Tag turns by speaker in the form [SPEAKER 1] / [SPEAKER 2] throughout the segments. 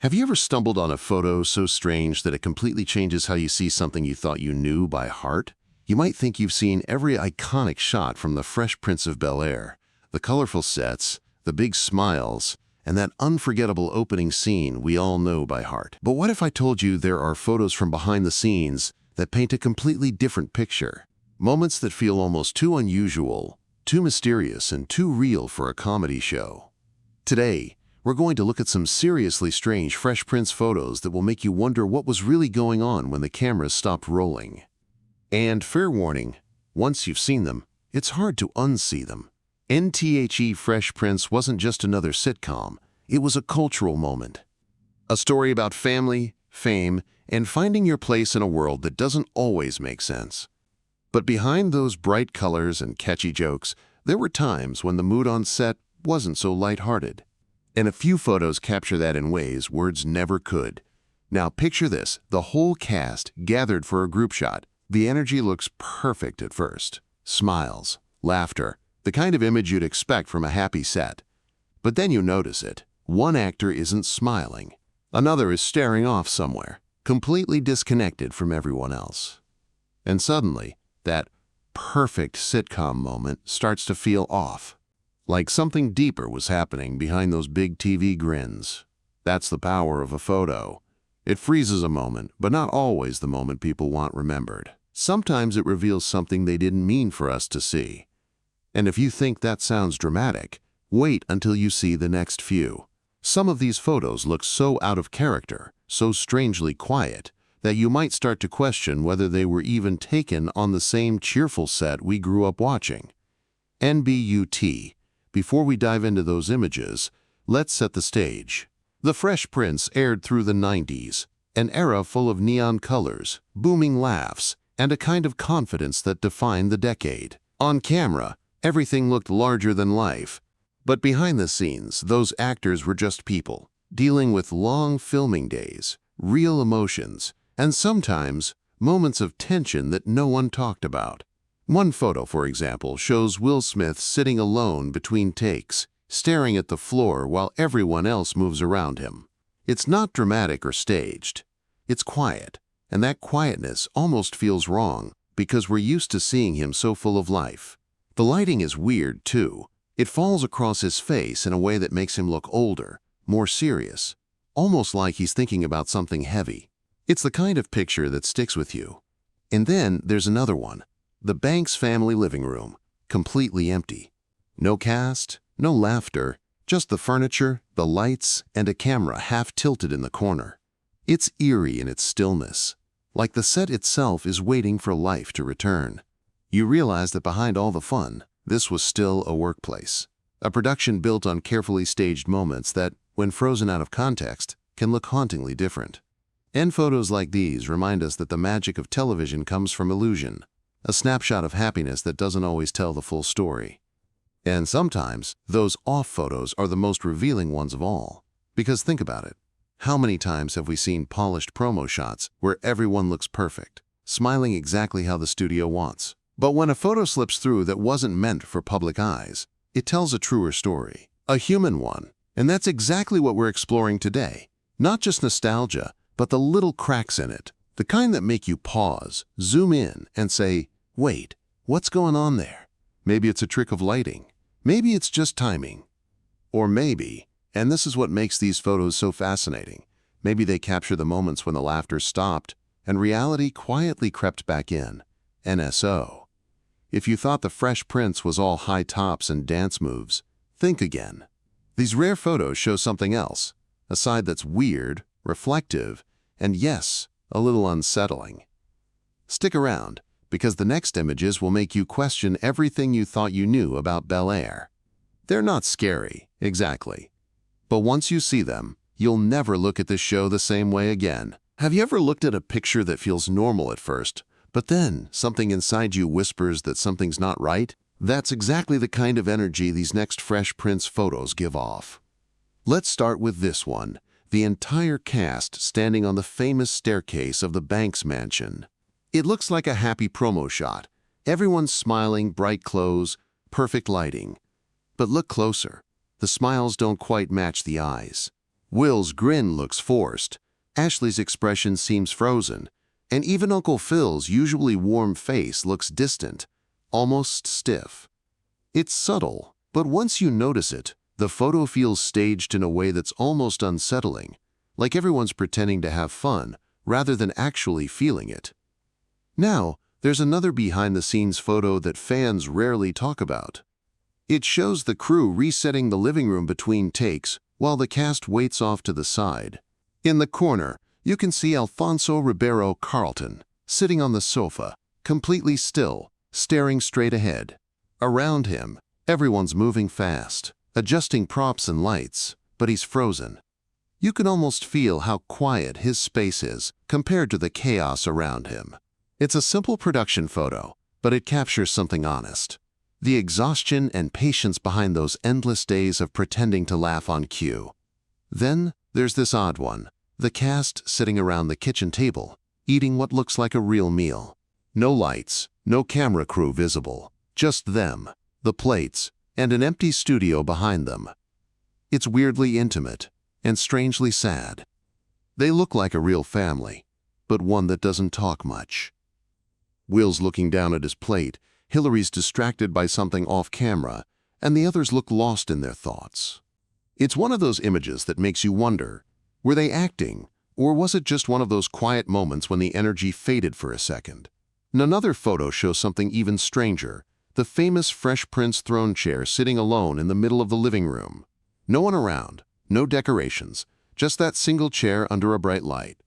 [SPEAKER 1] Have you ever stumbled on a photo so strange that it completely changes how you see something you thought you knew by heart? You might think you've seen every iconic shot from The Fresh Prince of Bel-Air, the colorful sets, the big smiles, and that unforgettable opening scene we all know by heart. But what if I told you there are photos from behind the scenes that paint a completely different picture? Moments that feel almost too unusual, too mysterious, and too real for a comedy show. Today, we're going to look at some seriously strange Fresh Prince photos that will make you wonder what was really going on when the cameras stopped rolling. And fair warning, once you've seen them, it's hard to unsee them. NTHE Fresh Prince wasn't just another sitcom, it was a cultural moment. A story about family, fame, and finding your place in a world that doesn't always make sense. But behind those bright colors and catchy jokes, there were times when the mood on set wasn't so lighthearted. And a few photos capture that in ways words never could. Now picture this, the whole cast gathered for a group shot. The energy looks perfect at first. Smiles, laughter, the kind of image you'd expect from a happy set. But then you notice it. One actor isn't smiling. Another is staring off somewhere, completely disconnected from everyone else. And suddenly, that perfect sitcom moment starts to feel off. Like something deeper was happening behind those big TV grins. That's the power of a photo. It freezes a moment, but not always the moment people want remembered. Sometimes it reveals something they didn't mean for us to see. And if you think that sounds dramatic, wait until you see the next few. Some of these photos look so out of character, so strangely quiet, that you might start to question whether they were even taken on the same cheerful set we grew up watching. NBUT. Before we dive into those images, let's set the stage. The Fresh Prince aired through the 90s, an era full of neon colors, booming laughs, and a kind of confidence that defined the decade. On camera, everything looked larger than life. But behind the scenes, those actors were just people, dealing with long filming days, real emotions, and sometimes moments of tension that no one talked about. One photo, for example, shows Will Smith sitting alone between takes, staring at the floor while everyone else moves around him. It's not dramatic or staged. It's quiet, and that quietness almost feels wrong because we're used to seeing him so full of life. The lighting is weird, too. It falls across his face in a way that makes him look older, more serious, almost like he's thinking about something heavy. It's the kind of picture that sticks with you. And then there's another one. The Banks family living room, completely empty. No cast, no laughter, just the furniture, the lights, and a camera half tilted in the corner. It's eerie in its stillness, like the set itself is waiting for life to return. You realize that behind all the fun, this was still a workplace. A production built on carefully staged moments that, when frozen out of context, can look hauntingly different. And photos like these remind us that the magic of television comes from illusion. A snapshot of happiness that doesn't always tell the full story. And sometimes, those off photos are the most revealing ones of all. Because think about it. How many times have we seen polished promo shots where everyone looks perfect, smiling exactly how the studio wants? But when a photo slips through that wasn't meant for public eyes, it tells a truer story, a human one. And that's exactly what we're exploring today. Not just nostalgia, but the little cracks in it. The kind that make you pause, zoom in, and say, wait, what's going on there? Maybe it's a trick of lighting. Maybe it's just timing. Or maybe, and this is what makes these photos so fascinating, maybe they capture the moments when the laughter stopped and reality quietly crept back in. NSO. If you thought The Fresh Prince was all high tops and dance moves, think again. These rare photos show something else, a side that's weird, reflective, and yes, a little unsettling. Stick around, because the next images will make you question everything you thought you knew about Bel-Air. They're not scary, exactly. But once you see them, you'll never look at this show the same way again. Have you ever looked at a picture that feels normal at first, but then something inside you whispers that something's not right? That's exactly the kind of energy these next Fresh Prince photos give off. Let's start with this one. The entire cast standing on the famous staircase of the Banks mansion. It looks like a happy promo shot. Everyone's smiling, bright clothes, perfect lighting. But look closer. The smiles don't quite match the eyes. Will's grin looks forced, Ashley's expression seems frozen, and even Uncle Phil's usually warm face looks distant, almost stiff. It's subtle, but once you notice it, the photo feels staged in a way that's almost unsettling, like everyone's pretending to have fun rather than actually feeling it. Now, there's another behind-the-scenes photo that fans rarely talk about. It shows the crew resetting the living room between takes while the cast waits off to the side. In the corner, you can see Alfonso Ribeiro Carlton sitting on the sofa, completely still, staring straight ahead. Around him, everyone's moving fast, adjusting props and lights, but he's frozen. You can almost feel how quiet his space is compared to the chaos around him. It's a simple production photo, but it captures something honest. The exhaustion and patience behind those endless days of pretending to laugh on cue. Then there's this odd one, the cast sitting around the kitchen table, eating what looks like a real meal. No lights, no camera crew visible, just them, the plates, and an empty studio behind them. It's weirdly intimate and strangely sad. They look like a real family, but one that doesn't talk much. Will's looking down at his plate, Hillary's distracted by something off camera, and the others look lost in their thoughts. It's one of those images that makes you wonder, were they acting, or was it just one of those quiet moments when the energy faded for a second? And another photo shows something even stranger, the famous Fresh Prince throne chair sitting alone in the middle of the living room. No one around, no decorations, just that single chair under a bright light.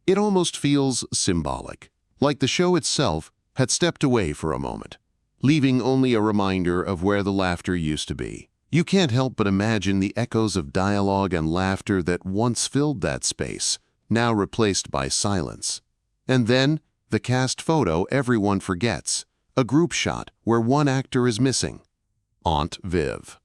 [SPEAKER 1] It almost feels symbolic, like the show itself had stepped away for a moment, leaving only a reminder of where the laughter used to be. You can't help but imagine the echoes of dialogue and laughter that once filled that space, now replaced by silence. And then, the cast photo everyone forgets, a group shot where one actor is missing. Aunt Viv.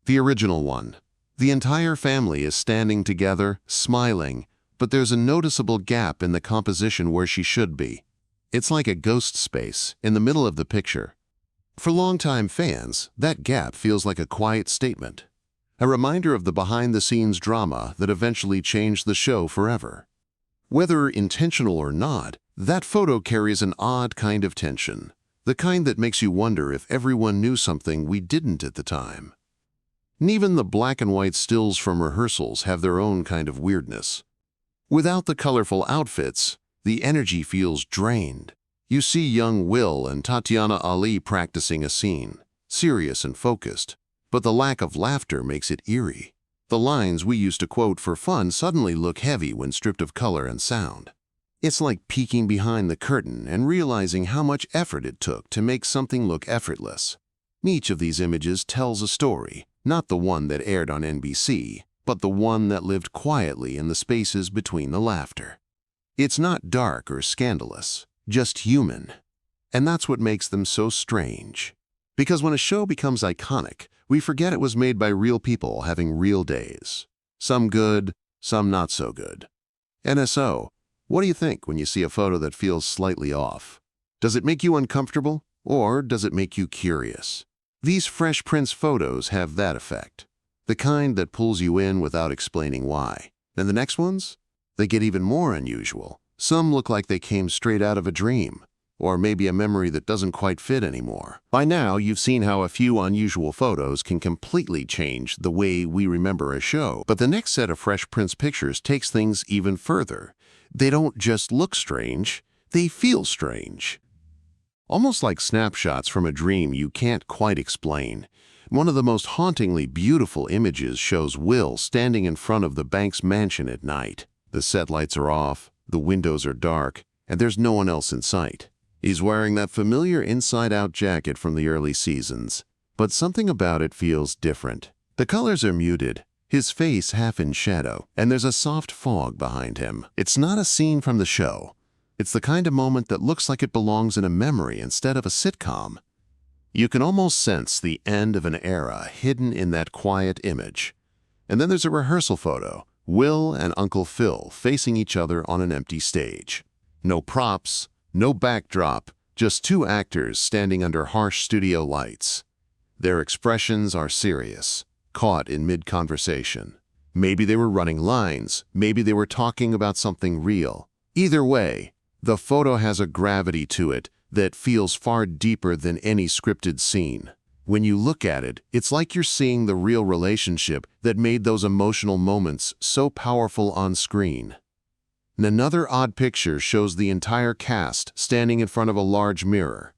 [SPEAKER 1] The original one. The entire family is standing together, smiling, but there's a noticeable gap in the composition where she should be. It's like a ghost space in the middle of the picture. For longtime fans, that gap feels like a quiet statement, a reminder of the behind-the-scenes drama that eventually changed the show forever. Whether intentional or not, that photo carries an odd kind of tension, the kind that makes you wonder if everyone knew something we didn't at the time. And even the black and white stills from rehearsals have their own kind of weirdness. Without the colorful outfits, the energy feels drained. You see young Will and Tatiana Ali practicing a scene, serious and focused, but the lack of laughter makes it eerie. The lines we used to quote for fun suddenly look heavy when stripped of color and sound. It's like peeking behind the curtain and realizing how much effort it took to make something look effortless. Each of these images tells a story, not the one that aired on NBC, but the one that lived quietly in the spaces between the laughter. It's not dark or scandalous, just human. And that's what makes them so strange. Because when a show becomes iconic, we forget it was made by real people having real days. Some good, some not so good. NSO, what do you think when you see a photo that feels slightly off? Does it make you uncomfortable, or does it make you curious? These Fresh Prince photos have that effect. The kind that pulls you in without explaining why. And the next ones? They get even more unusual. Some look like they came straight out of a dream, or maybe a memory that doesn't quite fit anymore. By now, you've seen how a few unusual photos can completely change the way we remember a show. But the next set of Fresh Prince pictures takes things even further. They don't just look strange, they feel strange. Almost like snapshots from a dream you can't quite explain. One of the most hauntingly beautiful images shows Will standing in front of the Banks mansion at night. The set lights are off, the windows are dark, and there's no one else in sight. He's wearing that familiar inside-out jacket from the early seasons, but something about it feels different. The colors are muted, his face half in shadow, and there's a soft fog behind him. It's not a scene from the show. It's the kind of moment that looks like it belongs in a memory instead of a sitcom. You can almost sense the end of an era hidden in that quiet image. And then there's a rehearsal photo, Will and Uncle Phil facing each other on an empty stage. No props, no backdrop, just two actors standing under harsh studio lights. Their expressions are serious, caught in mid-conversation. Maybe they were running lines. Maybe they were talking about something real. Either way, the photo has a gravity to it that feels far deeper than any scripted scene. When you look at it, it's like you're seeing the real relationship that made those emotional moments so powerful on screen. And another odd picture shows the entire cast standing in front of a large mirror.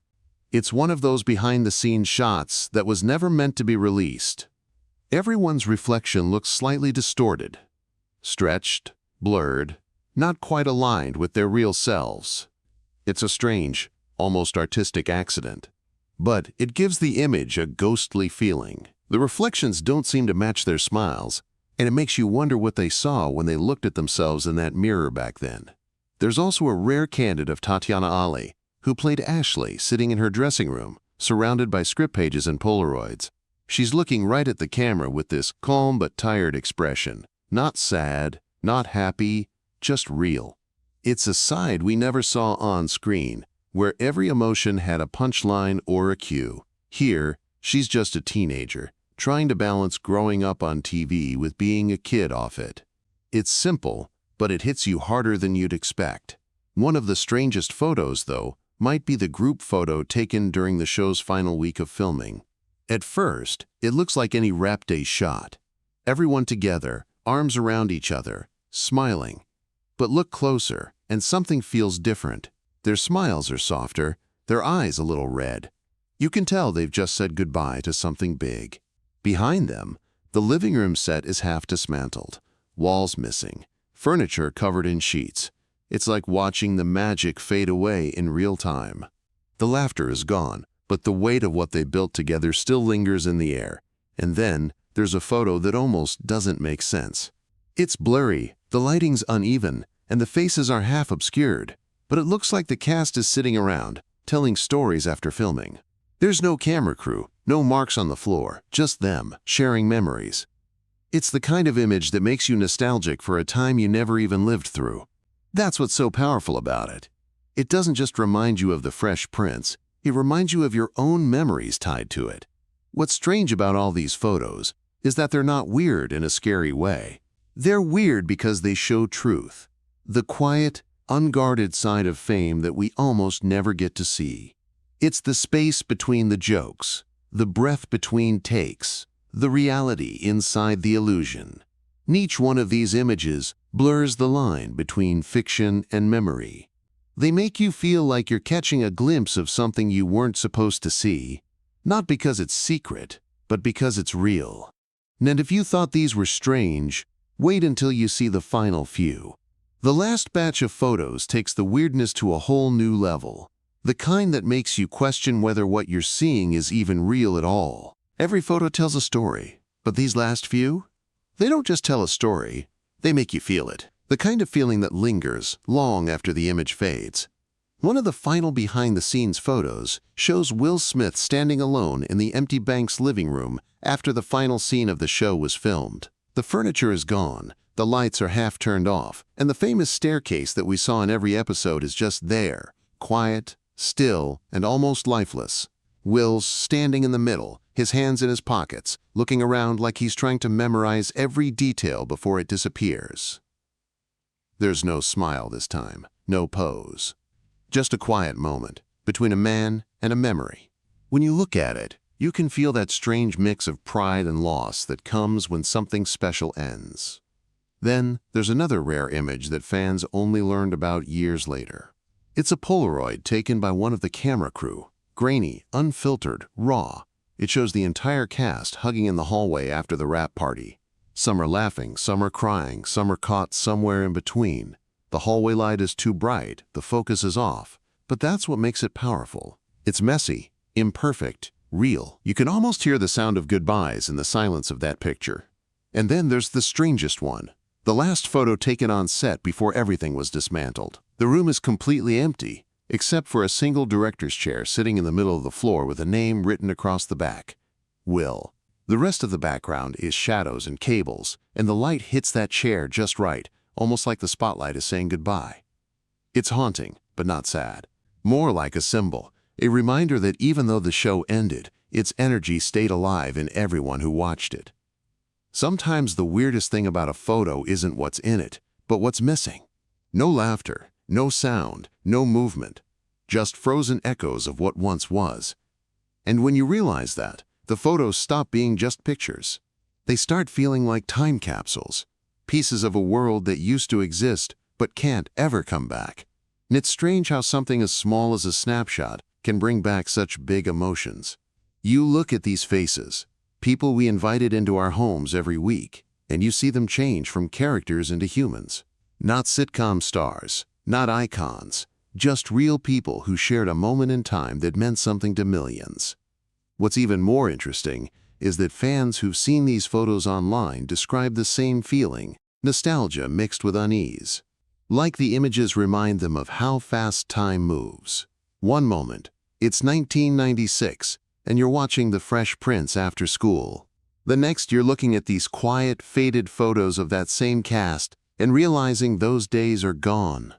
[SPEAKER 1] It's one of those behind-the-scenes shots that was never meant to be released. Everyone's reflection looks slightly distorted, stretched, blurred, not quite aligned with their real selves. It's a strange, almost artistic accident, but it gives the image a ghostly feeling. The reflections don't seem to match their smiles, and it makes you wonder what they saw when they looked at themselves in that mirror back then. There's also a rare candid of Tatiana Ali, who played Ashley, sitting in her dressing room, surrounded by script pages and Polaroids. She's looking right at the camera with this calm but tired expression. Not sad, not happy, just real. It's a side we never saw on screen, where every emotion had a punchline or a cue. Here, she's just a teenager, trying to balance growing up on TV with being a kid off it. It's simple, but it hits you harder than you'd expect. One of the strangest photos, though, might be the group photo taken during the show's final week of filming. At first, it looks like any wrap day shot. Everyone together, arms around each other, smiling. But look closer, and something feels different. Their smiles are softer, their eyes a little red. You can tell they've just said goodbye to something big. Behind them, the living room set is half dismantled, walls missing, furniture covered in sheets. It's like watching the magic fade away in real time. The laughter is gone, but the weight of what they built together still lingers in the air. And then, there's a photo that almost doesn't make sense. It's blurry, the lighting's uneven, and the faces are half obscured. But it looks like the cast is sitting around, telling stories after filming. There's no camera crew, no marks on the floor, just them, sharing memories. It's the kind of image that makes you nostalgic for a time you never even lived through. That's what's so powerful about it. It doesn't just remind you of the Fresh Prince, it reminds you of your own memories tied to it. What's strange about all these photos is that they're not weird in a scary way. They're weird because they show truth, the quiet, unguarded side of fame that we almost never get to see. It's the space between the jokes, the breath between takes, the reality inside the illusion. And each one of these images blurs the line between fiction and memory. They make you feel like you're catching a glimpse of something you weren't supposed to see, not because it's secret, but because it's real. And if you thought these were strange, wait until you see the final few. The last batch of photos takes the weirdness to a whole new level, the kind that makes you question whether what you're seeing is even real at all. Every photo tells a story, but these last few? They don't just tell a story, they make you feel it. The kind of feeling that lingers long after the image fades. One of the final behind-the-scenes photos shows Will Smith standing alone in the empty bank's living room after the final scene of the show was filmed. The furniture is gone, the lights are half turned off, and the famous staircase that we saw in every episode is just there, quiet, still, and almost lifeless. Will's standing in the middle, his hands in his pockets, looking around like he's trying to memorize every detail before it disappears. There's no smile this time, no pose. Just a quiet moment between a man and a memory. When you look at it, you can feel that strange mix of pride and loss that comes when something special ends. Then, there's another rare image that fans only learned about years later. It's a Polaroid taken by one of the camera crew. Grainy, unfiltered, raw. It shows the entire cast hugging in the hallway after the wrap party. Some are laughing, some are crying, some are caught somewhere in between. The hallway light is too bright, the focus is off. But that's what makes it powerful. It's messy, imperfect, real. You can almost hear the sound of goodbyes in the silence of that picture. And then there's the strangest one. The last photo taken on set before everything was dismantled. The room is completely empty, except for a single director's chair sitting in the middle of the floor with a name written across the back. Will. The rest of the background is shadows and cables, and the light hits that chair just right, almost like the spotlight is saying goodbye. It's haunting, but not sad. More like a symbol, a reminder that even though the show ended, its energy stayed alive in everyone who watched it. Sometimes the weirdest thing about a photo isn't what's in it, but what's missing. No laughter, no sound, no movement, just frozen echoes of what once was. And when you realize that, the photos stop being just pictures. They start feeling like time capsules, pieces of a world that used to exist but can't ever come back. And it's strange how something as small as a snapshot can bring back such big emotions. You look at these faces, people we invited into our homes every week, and you see them change from characters into humans. Not sitcom stars, not icons, just real people who shared a moment in time that meant something to millions. What's even more interesting is that fans who've seen these photos online describe the same feeling, nostalgia mixed with unease. Like the images remind them of how fast time moves. One moment, it's 1996, and you're watching The Fresh Prince after school. The next, you're looking at these quiet, faded photos of that same cast and realizing those days are gone.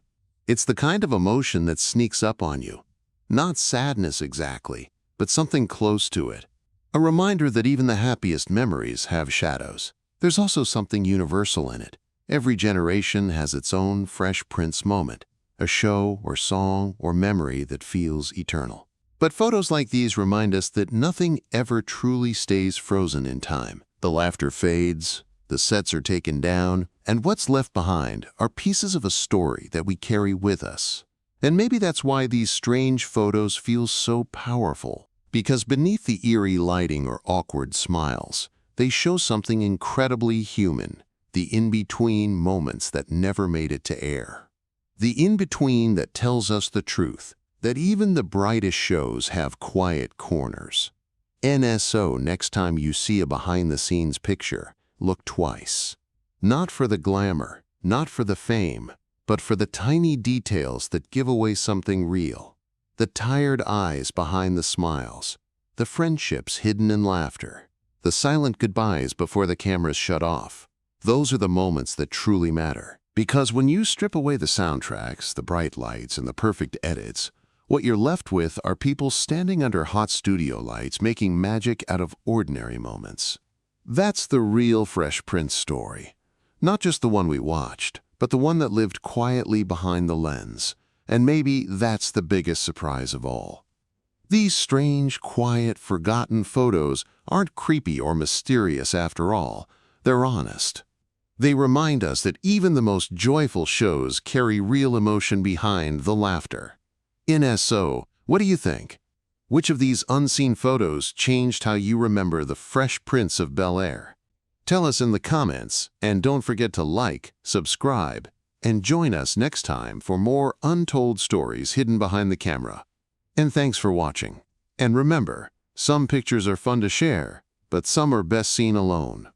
[SPEAKER 1] It's the kind of emotion that sneaks up on you. Not sadness exactly, but something close to it. A reminder that even the happiest memories have shadows. There's also something universal in it. Every generation has its own Fresh Prince moment, a show or song or memory that feels eternal. But photos like these remind us that nothing ever truly stays frozen in time. The laughter fades, the sets are taken down, and what's left behind are pieces of a story that we carry with us. And maybe that's why these strange photos feel so powerful, because beneath the eerie lighting or awkward smiles, they show something incredibly human, the in-between moments that never made it to air. The in-between that tells us the truth, that even the brightest shows have quiet corners. NSO, next time you see a behind-the-scenes picture, look twice. Not for the glamour, not for the fame, but for the tiny details that give away something real. The tired eyes behind the smiles, the friendships hidden in laughter, the silent goodbyes before the cameras shut off. Those are the moments that truly matter. Because when you strip away the soundtracks, the bright lights, and the perfect edits, what you're left with are people standing under hot studio lights making magic out of ordinary moments. That's the real Fresh Prince story. Not just the one we watched, but the one that lived quietly behind the lens. And maybe that's the biggest surprise of all. These strange, quiet, forgotten photos aren't creepy or mysterious after all. They're honest. They remind us that even the most joyful shows carry real emotion behind the laughter. NSO, what do you think? Which of these unseen photos changed how you remember the Fresh Prince of Bel-Air? Tell us in the comments, and don't forget to like, subscribe, and join us next time for more untold stories hidden behind the camera. And thanks for watching. And remember, some pictures are fun to share, but some are best seen alone.